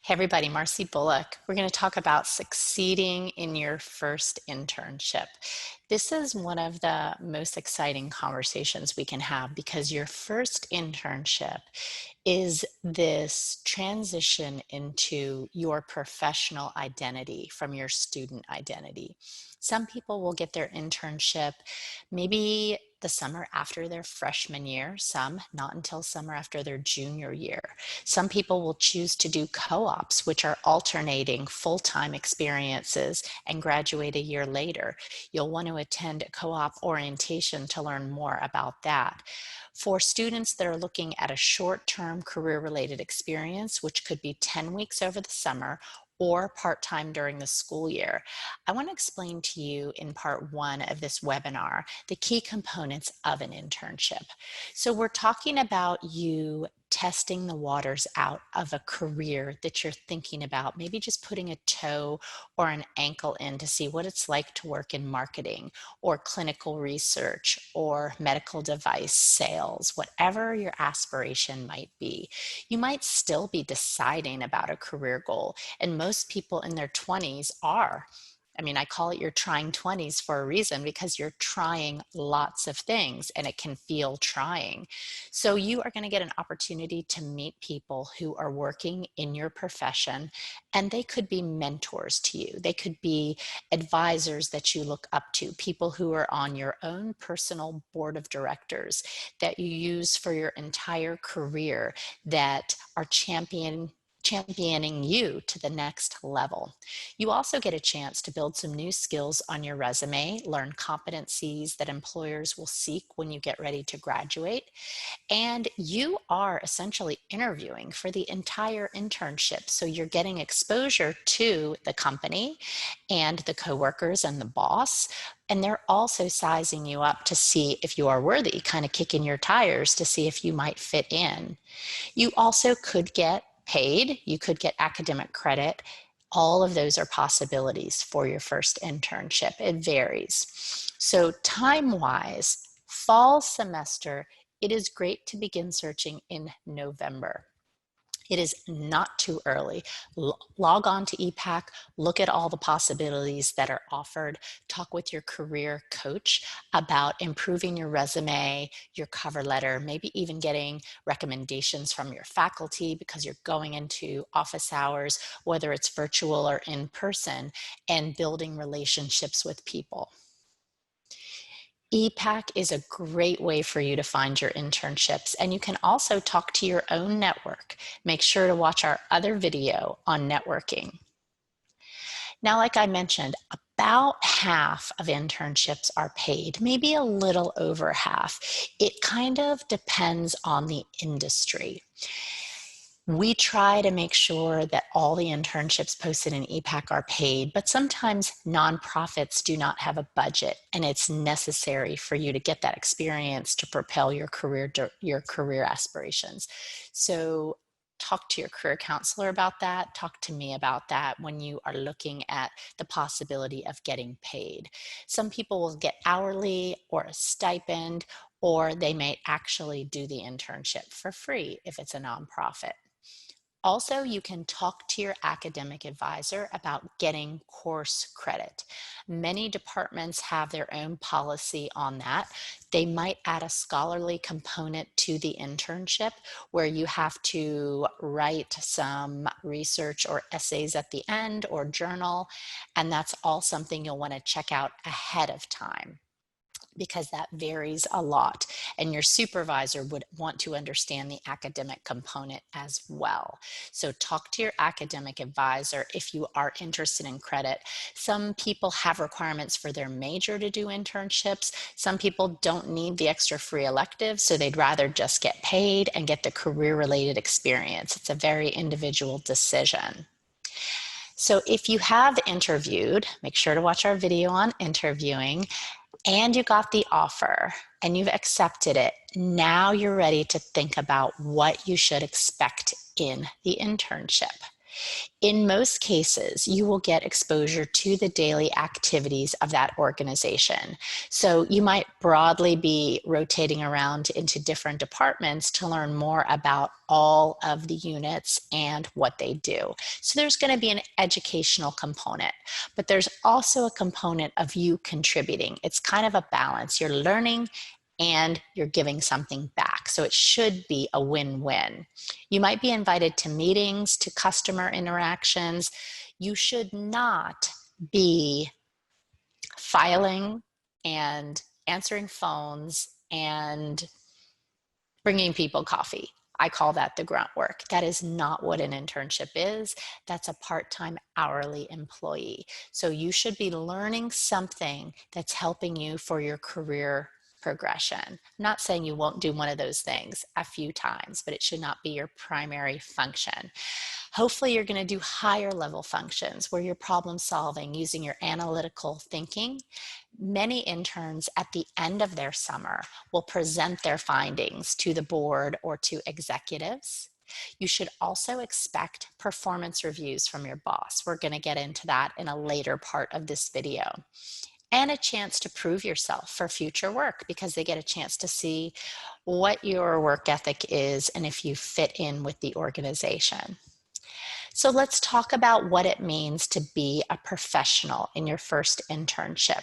Hey everybody, Marcy Bullock. We're going to talk about succeeding in your first internship. This is one of the most exciting conversations we can have because your first internship is this transition into your professional identity from your student identity. Some people will get their internship maybe the summer after their freshman year, some not until summer after their junior year. Some people will choose to do co-ops, which are alternating full-time experiences, and graduate a year later. You'll want to attend a co-op orientation to learn more about that. For students that are looking at a short-term career-related experience, which could be 10 weeks over the summer or part-time during the school year, I want to explain to you in part one of this webinar the key components of an internship. So we're talking about you testing the waters out of a career that you're thinking about, maybe just putting a toe or an ankle in to see what it's like to work in marketing or clinical research or medical device sales, whatever your aspiration might be. You might still be deciding about a career goal, and most people in their 20s are. I mean, I call it your trying 20s for a reason, because you're trying lots of things and it can feel trying. So you are going to get an opportunity to meet people who are working in your profession, and they could be mentors to you. They could be advisors that you look up to, people who are on your own personal board of directors that you use for your entire career, that are championing you to the next level. You also get a chance to build some new skills on your resume, learn competencies that employers will seek when you get ready to graduate, and you are essentially interviewing for the entire internship. So you're getting exposure to the company and the coworkers and the boss, and they're also sizing you up to see if you are worthy, kind of kicking your tires to see if you might fit in. You also could get paid, you could get academic credit. All of those are possibilities for your first internship. It varies. So time-wise, fall semester, it is great to begin searching in November. It is not too early. Log on to EPAC, look at all the possibilities that are offered, talk with your career coach about improving your resume, your cover letter, maybe even getting recommendations from your faculty because you're going into office hours, whether it's virtual or in person, and building relationships with people. EPAC is a great way for you to find your internships, and you can also talk to your own network. Make sure to watch our other video on networking. Now, like I mentioned, about half of internships are paid, maybe a little over half. It kind of depends on the industry. We try to make sure that all the internships posted in EPAC are paid, but sometimes nonprofits do not have a budget, and it's necessary for you to get that experience to propel your career aspirations. So talk to your career counselor about that. Talk to me about that when you are looking at the possibility of getting paid. Some people will get hourly or a stipend, or they may actually do the internship for free if it's a nonprofit. Also, you can talk to your academic advisor about getting course credit. Many departments have their own policy on that. They might add a scholarly component to the internship where you have to write some research or essays at the end or journal, and that's all something you'll want to check out ahead of time, because that varies a lot, and your supervisor would want to understand the academic component as well. So talk to your academic advisor if you are interested in credit. Some people have requirements for their major to do internships. Some people don't need the extra free electives, so they'd rather just get paid and get the career-related experience. It's a very individual decision. So if you have interviewed, make sure to watch our video on interviewing, and you got the offer and you've accepted it, now you're ready to think about what you should expect in the internship. In most cases, you will get exposure to the daily activities of that organization. So you might broadly be rotating around into different departments to learn more about all of the units and what they do. So there's going to be an educational component, but there's also a component of you contributing. It's kind of a balance. You're learning and you're giving something back. So it should be a win-win. You might be invited to meetings, to customer interactions. You should not be filing and answering phones and bringing people coffee. I call that the grunt work. That is not what an internship is. That's a part-time hourly employee. So you should be learning something that's helping you for your career progression. I'm not saying you won't do one of those things a few times, but it should not be your primary function. Hopefully you're going to do higher level functions where you're problem solving using your analytical thinking. Many interns at the end of their summer will present their findings to the board or to executives. You should also expect performance reviews from your boss. We're going to get into that in a later part of this video. And a chance to prove yourself for future work because they get a chance to see what your work ethic is and if you fit in with the organization. So let's talk about what it means to be a professional in your first internship.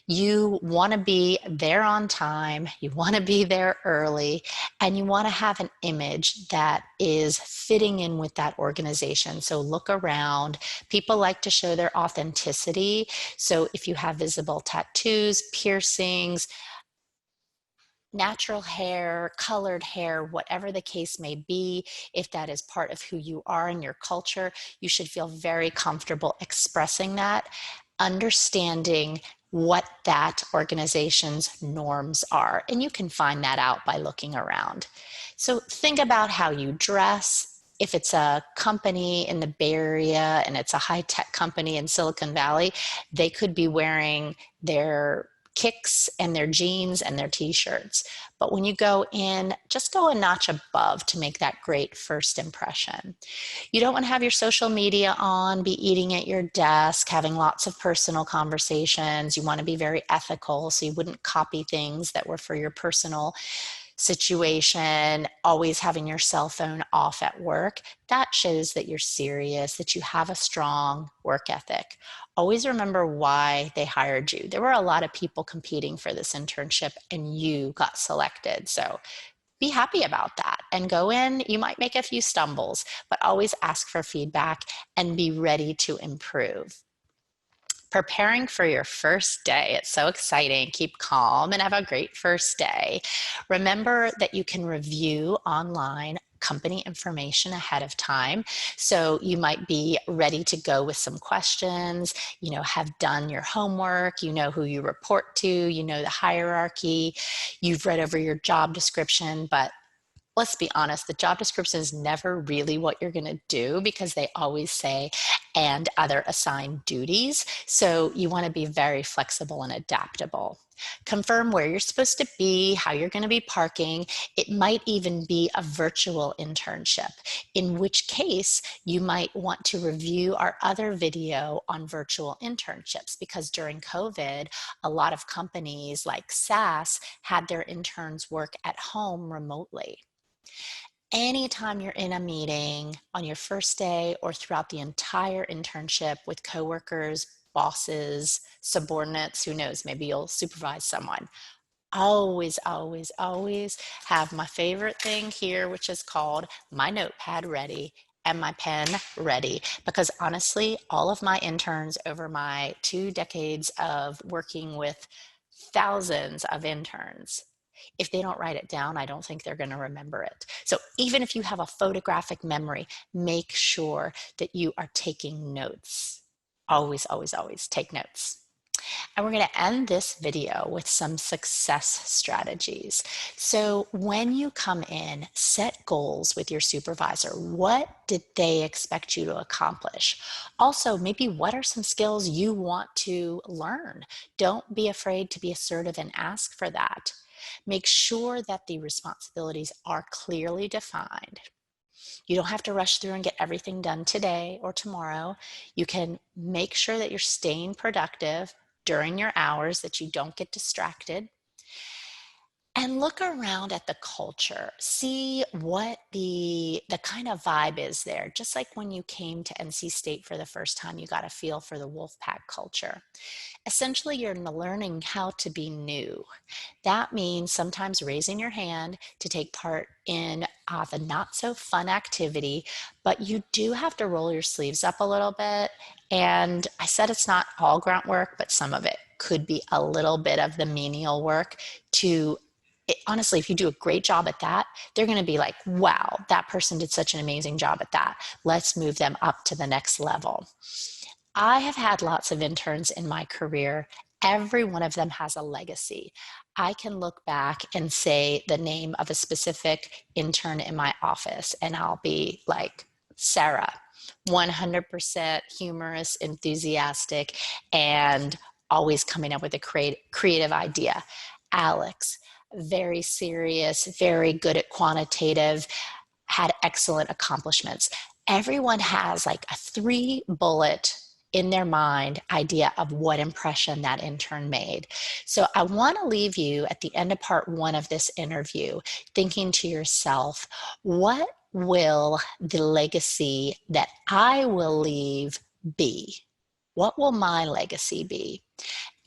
You want to be there on time, you want to be there early, and you want to have an image that is fitting in with that organization. So look around. People like to show their authenticity. So if you have visible tattoos, piercings, natural hair, colored hair, whatever the case may be, if that is part of who you are and your culture, you should feel very comfortable expressing that, understanding what that organization's norms are. And you can find that out by looking around. So think about how you dress. If it's a company in the Bay Area and it's a high-tech company in Silicon Valley, they could be wearing their kicks and their jeans and their t-shirts. But when you go in, just go a notch above to make that great first impression. You don't want to have your social media on, be eating at your desk, having lots of personal conversations. You want to be very ethical, so you wouldn't copy things that were for your personal situation, always having your cell phone off at work. That shows that you're serious, that you have a strong work ethic. Always remember why they hired you. There were a lot of people competing for this internship and you got selected. So be happy about that and go in. You might make a few stumbles, but always ask for feedback and be ready to improve. Preparing for your first day. It's so exciting. Keep calm and have a great first day. Remember that you can review online company information ahead of time. So you might be ready to go with some questions, have done your homework, you know who you report to, you know the hierarchy, you've read over your job description, but let's be honest, the job description is never really what you're going to do because they always say, and other assigned duties. So you want to be very flexible and adaptable. Confirm where you're supposed to be, how you're going to be parking. It might even be a virtual internship, in which case you might want to review our other video on virtual internships because during COVID, a lot of companies like SAS had their interns work at home remotely. Anytime you're in a meeting on your first day or throughout the entire internship with coworkers, bosses, subordinates, who knows, maybe you'll supervise someone. Always, always, always have my favorite thing here, which is called my notepad ready and my pen ready. Because honestly, all of my interns over my 2 decades of working with thousands of interns, if they don't write it down, I don't think they're going to remember it. So even if you have a photographic memory, make sure that you are taking notes. Always, always, always take notes. And we're going to end this video with some success strategies. So when you come in, set goals with your supervisor. What did they expect you to accomplish? Also, maybe what are some skills you want to learn? Don't be afraid to be assertive and ask for that. Make sure that the responsibilities are clearly defined. You don't have to rush through and get everything done today or tomorrow. You can make sure that you're staying productive during your hours, that you don't get distracted. And look around at the culture. See what the kind of vibe is there. Just like when you came to NC State for the first time, you got a feel for the Wolfpack culture. Essentially, you're learning how to be new. That means sometimes raising your hand to take part in the not so fun activity, but you do have to roll your sleeves up a little bit. And I said it's not all grunt work, but some of it could be a little bit of the menial work to honestly, if you do a great job at that, they're going to be like, wow, that person did such an amazing job at that. Let's move them up to the next level. I have had lots of interns in my career. Every one of them has a legacy. I can look back and say the name of a specific intern in my office, and I'll be like, Sarah, 100% humorous, enthusiastic, and always coming up with a creative idea. Alex, very serious, very good at quantitative, had excellent accomplishments. Everyone has like a 3-bullet in their mind idea of what impression that intern made. So I want to leave you at the end of part 1 of this interview thinking to yourself, what will the legacy that I will leave be? What will my legacy be?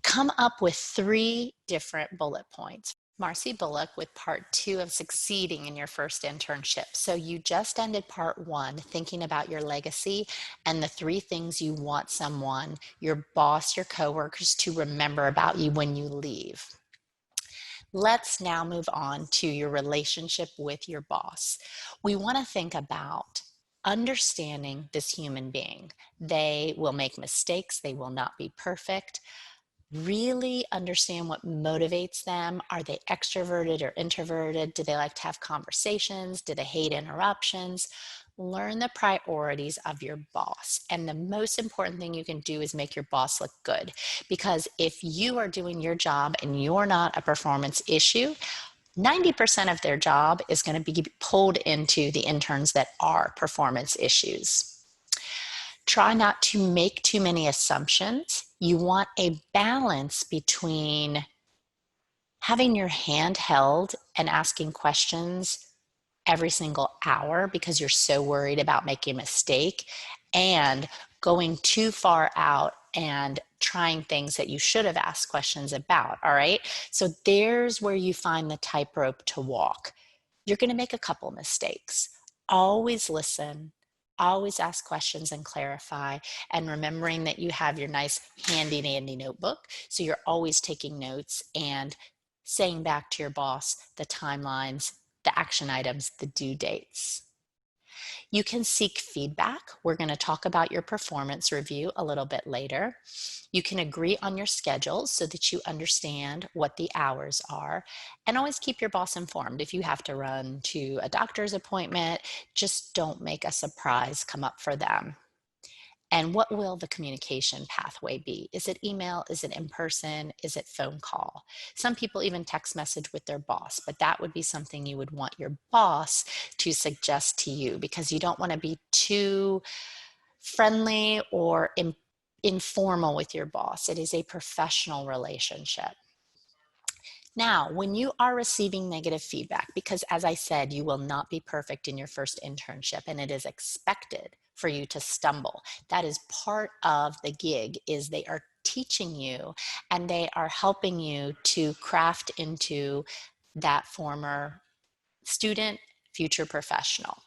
Come up with 3 different bullet points. Marcy Bullock with part 2 of succeeding in your first internship. So you just ended part 1 thinking about your legacy and the 3 things you want someone, your boss, your coworkers, to remember about you when you leave. Let's now move on to your relationship with your boss. We want to think about understanding this human being. They will make mistakes. They will not be perfect. Really understand what motivates them. Are they extroverted or introverted? Do they like to have conversations? Do they hate interruptions? Learn the priorities of your boss. And the most important thing you can do is make your boss look good. Because if you are doing your job and you're not a performance issue, 90% of their job is going to be pulled into the interns that are performance issues. Try not to make too many assumptions. You want a balance between having your hand held and asking questions every single hour because you're so worried about making a mistake, and going too far out and trying things that you should have asked questions about, all right? So there's where you find the tightrope to walk. You're going to make a couple mistakes. Always listen, always ask questions and clarify, and remembering that you have your nice handy dandy notebook. So you're always taking notes and saying back to your boss the timelines, the action items, the due dates. You can seek feedback. We're going to talk about your performance review a little bit later. You can agree on your schedule so that you understand what the hours are, and always keep your boss informed. If you have to run to a doctor's appointment, just don't make a surprise come up for them. And what will the communication pathway be? Is it email? Is it in person? Is it phone call? Some people even text message with their boss, but that would be something you would want your boss to suggest to you, because you don't want to be too friendly or informal with your boss. It is a professional relationship. Now, when you are receiving negative feedback, because as I said, you will not be perfect in your first internship, and it is expected for you to stumble. That is part of the gig, is they are teaching you and they are helping you to craft into that former student, future professional.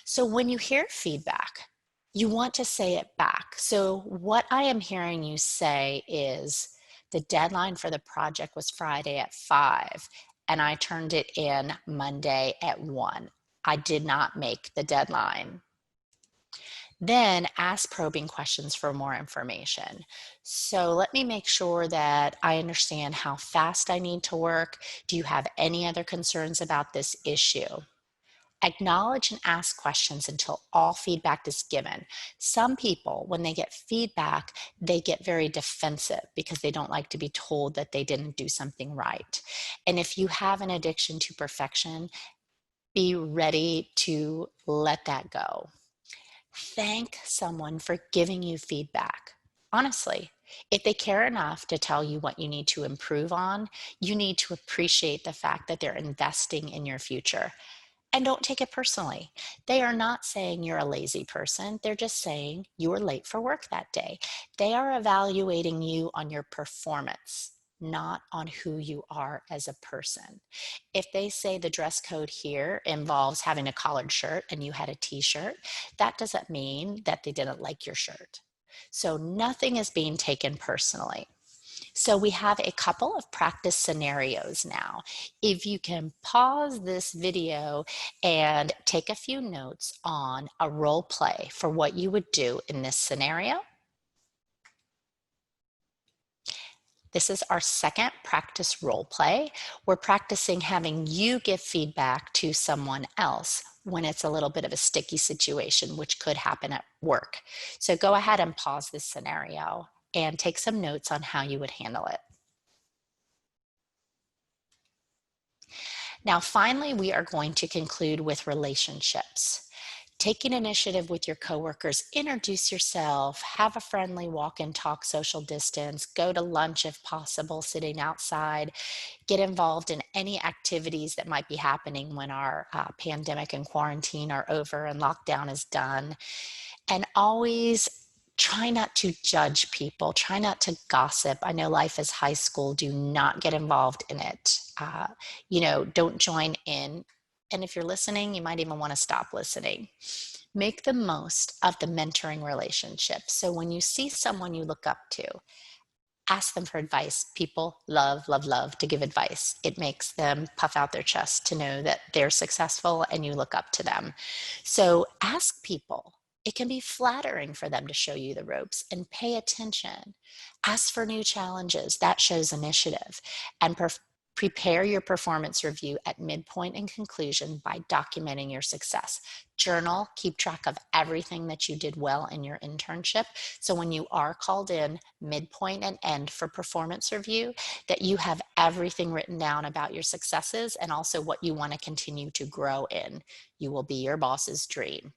So when you hear feedback, you want to say it back. So what I am hearing you say is, the deadline for the project was Friday at 5, and I turned it in Monday at 1. I did not make the deadline. Then ask probing questions for more information. So let me make sure that I understand how fast I need to work. Do you have any other concerns about this issue? Acknowledge and ask questions until all feedback is given. Some people, when they get feedback, they get very defensive because they don't like to be told that they didn't do something right. And if you have an addiction to perfection, Be ready to let that go. Thank someone for giving you feedback. Honestly, if they care enough to tell you what you need to improve on, you need to appreciate the fact that they're investing in your future. And don't take it personally. They are not saying you're a lazy person. They're just saying you were late for work that day. They are evaluating you on your performance, not on who you are as a person. If they say the dress code here involves having a collared shirt and you had a t-shirt, that doesn't mean that they didn't like your shirt. So nothing is being taken personally. So we have a couple of practice scenarios now. If you can pause this video and take a few notes on a role play for what you would do in this scenario. This is our second practice role play. We're practicing having you give feedback to someone else when it's a little bit of a sticky situation, which could happen at work. So go ahead and pause this scenario and take some notes on how you would handle it. Now, finally, we are going to conclude with relationships. Taking initiative with your coworkers, introduce yourself, have a friendly walk and talk, social distance, go to lunch if possible, sitting outside, get involved in any activities that might be happening when our pandemic and quarantine are over and lockdown is done. And always try not to judge people, try not to gossip. I know life is high school. Do not get involved in it. Don't join in. And if you're listening, you might even want to stop listening. Make the most of the mentoring relationship. So when you see someone you look up to, ask them for advice. People love, love, love to give advice. It makes them puff out their chest to know that they're successful and you look up to them. So ask people. It can be flattering for them to show you the ropes, and pay attention. Ask for new challenges. That shows initiative. And prepare your performance review at midpoint and conclusion by documenting your success. Journal, keep track of everything that you did well in your internship. So when you are called in midpoint and end for performance review, that you have everything written down about your successes and also what you want to continue to grow in. You will be your boss's dream.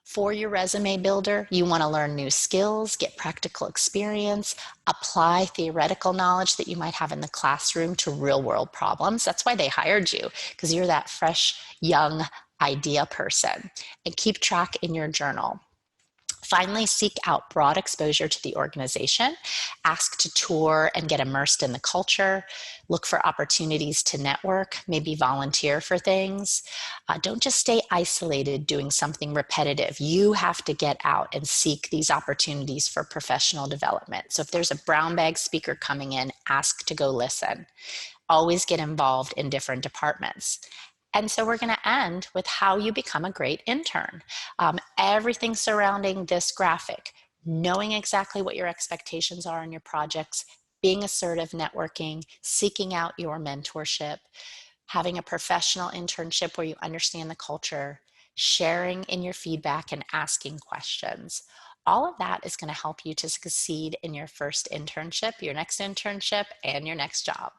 For your resume builder, you want to learn new skills, get practical experience, apply theoretical knowledge that you might have in the classroom to real world problems. That's why they hired you, because you're that fresh, young idea person. And keep track in your journal. Finally, seek out broad exposure to the organization. Ask to tour and get immersed in the culture. Look for opportunities to network, maybe volunteer for things. Don't just stay isolated doing something repetitive. You have to get out and seek these opportunities for professional development. So if there's a brown bag speaker coming in, ask to go listen. Always get involved in different departments. And so we're going to end with how you become a great intern. Everything surrounding this graphic, knowing exactly what your expectations are in your projects, being assertive, networking, seeking out your mentorship, having a professional internship where you understand the culture, sharing in your feedback and asking questions. All of that is going to help you to succeed in your first internship, your next internship, and your next job.